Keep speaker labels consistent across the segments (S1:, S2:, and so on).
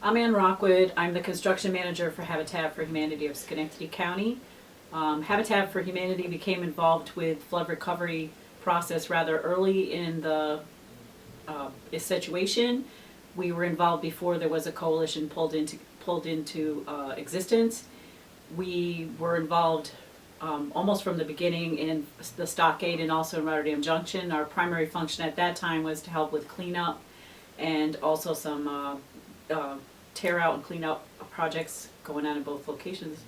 S1: I'm Ann Rockwood. I'm the construction manager for Habitat for Humanity of Schenectady County. Habitat for Humanity became involved with flood recovery process rather early in the situation. We were involved before there was a coalition pulled into existence. We were involved almost from the beginning in the stockade and also in Rotterdam Junction. Our primary function at that time was to help with cleanup and also some tear out and clean up projects going on in both locations.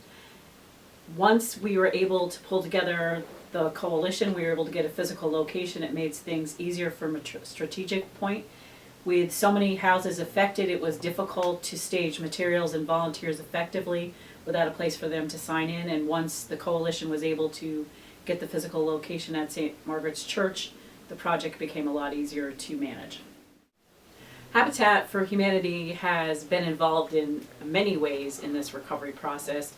S1: Once we were able to pull together the coalition, we were able to get a physical location. It made things easier from a strategic point. With so many houses affected, it was difficult to stage materials and volunteers effectively without a place for them to sign in. And once the coalition was able to get the physical location at St. Margaret's Church, the project became a lot easier to manage. Habitat for Humanity has been involved in many ways in this recovery process.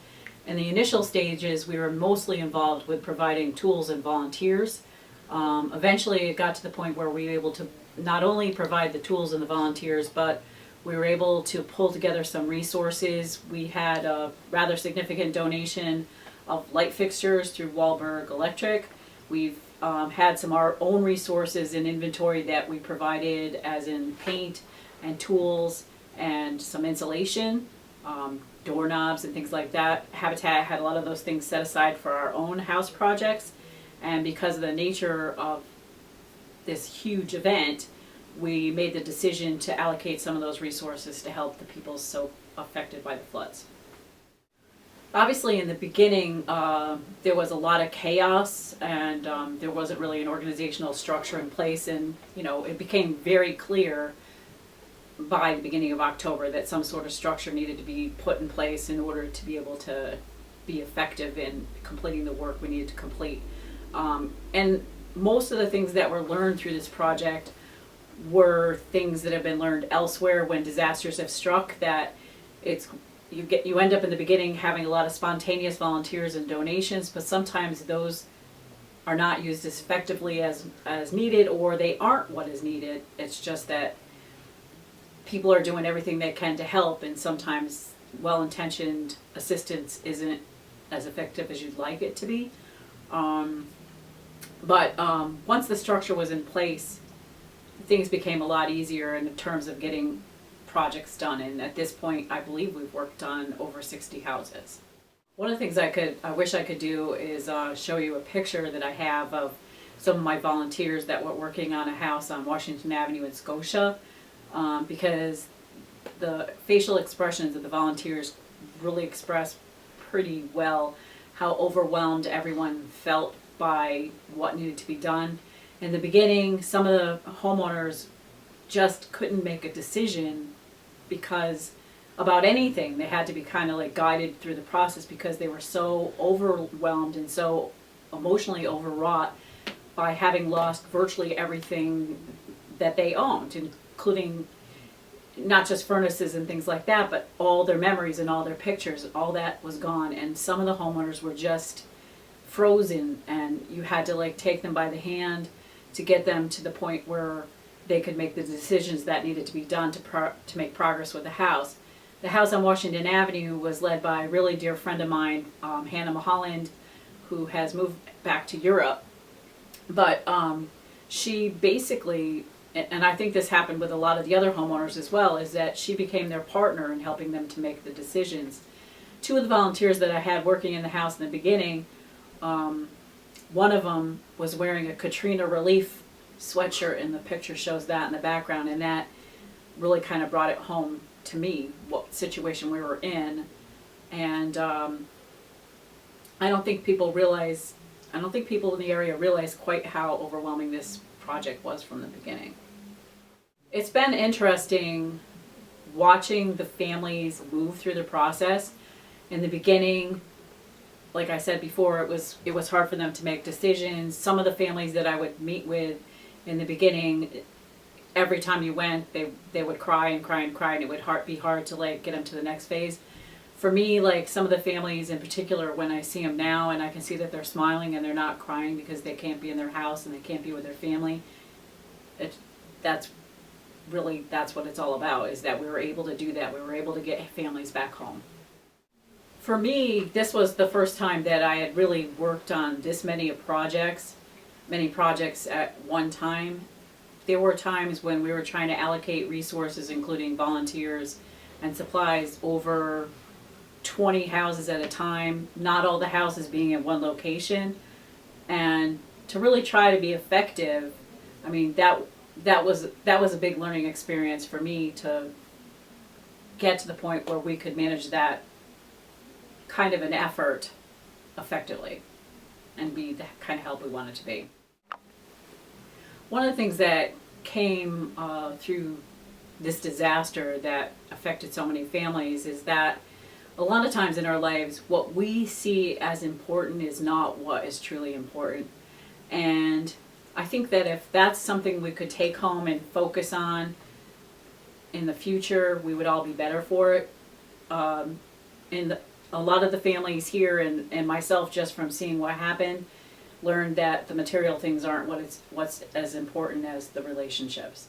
S1: In the initial stages, we were mostly involved with providing tools and volunteers. Eventually, it got to the point where we were able to not only provide the tools and the volunteers, but we were able to pull together some resources. We had a rather significant donation of light fixtures through Wahlberg Electric. We've had some of our own resources in inventory that we provided, as in paint and tools and some insulation, doorknobs and things like that. Habitat had a lot of those things set aside for our own house projects, and because of the nature of this huge event, we made the decision to allocate some of those resources to help the people so affected by the floods. Obviously, in the beginning, there was a lot of chaos, and there wasn't really an organizational structure in place, and it became very clear by the beginning of October that some sort of structure needed to be put in place in order to be able to be effective in completing the work we needed to complete. And most of the things that were learned through this project were things that have been learned elsewhere when disasters have struck, that you end up in the beginning having a lot of spontaneous volunteers and donations, but sometimes those are not used as effectively as needed, or they aren't what is needed. It's just that people are doing everything they can to help, and sometimes well-intentioned assistance isn't as effective as you'd like it to be. But once the structure was in place, things became a lot easier in terms of getting projects done, and at this point I believe we've worked on over 60 houses. One of the things I wish I could do is show you a picture that I have of some of my volunteers that were working on a house on Washington Avenue in Scotia, because the facial expressions of the volunteers really express pretty well how overwhelmed everyone felt by what needed to be done. In the beginning, some of the homeowners just couldn't make a decision because about anything. They had to be kind of like guided through the process because they were so overwhelmed and so emotionally overwrought by having lost virtually everything that they owned, including not just furnaces and things like that, but all their memories and all their pictures. All that was gone, and some of the homeowners were just frozen, and you had to take them by the hand to get them to the point where they could make the decisions that needed to be done to make progress with the house. The house on Washington Avenue was led by a really dear friend of mine, Hannah Mulholland, who has moved back to Europe. But she basically, and I think this happened with a lot of the other homeowners as well, is that she became their partner in helping them to make the decisions. Two of the volunteers that I had working in the house in the beginning, one of them was wearing a Katrina relief sweatshirt, and the picture shows that in the background, and that really kind of brought it home to me what situation we were in. And I don't think people in the area realize quite how overwhelming this project was from the beginning. It's been interesting watching the families move through the process. In the beginning, like I said before, it was hard for them to make decisions. Some of the families that I would meet with in the beginning, every time you went, they would cry and cry and cry, and it would be hard to get them to the next phase. For me, some of the families in particular, when I see them now and I can see that they're smiling and they're not crying because they can't be in their house and they can't be with their family, that's really that's what it's all about, is that we were able to do that. We were able to get families back home. For me, this was the first time that I had really worked on this many projects at one time. There were times when we were trying to allocate resources, including volunteers and supplies, over 20 houses at a time, not all the houses being in one location. And to really try to be effective, I mean, that was a big learning experience for me, to get to the point where we could manage that kind of an effort effectively and be the kind of help we wanted to be. One of the things that came through this disaster that affected so many families is that a lot of times in our lives, what we see as important is not what is truly important. And I think that if that's something we could take home and focus on in the future, we would all be better for it. And a lot of the families here, and myself, just from seeing what happened, learned that the material things aren't what's as important as the relationships.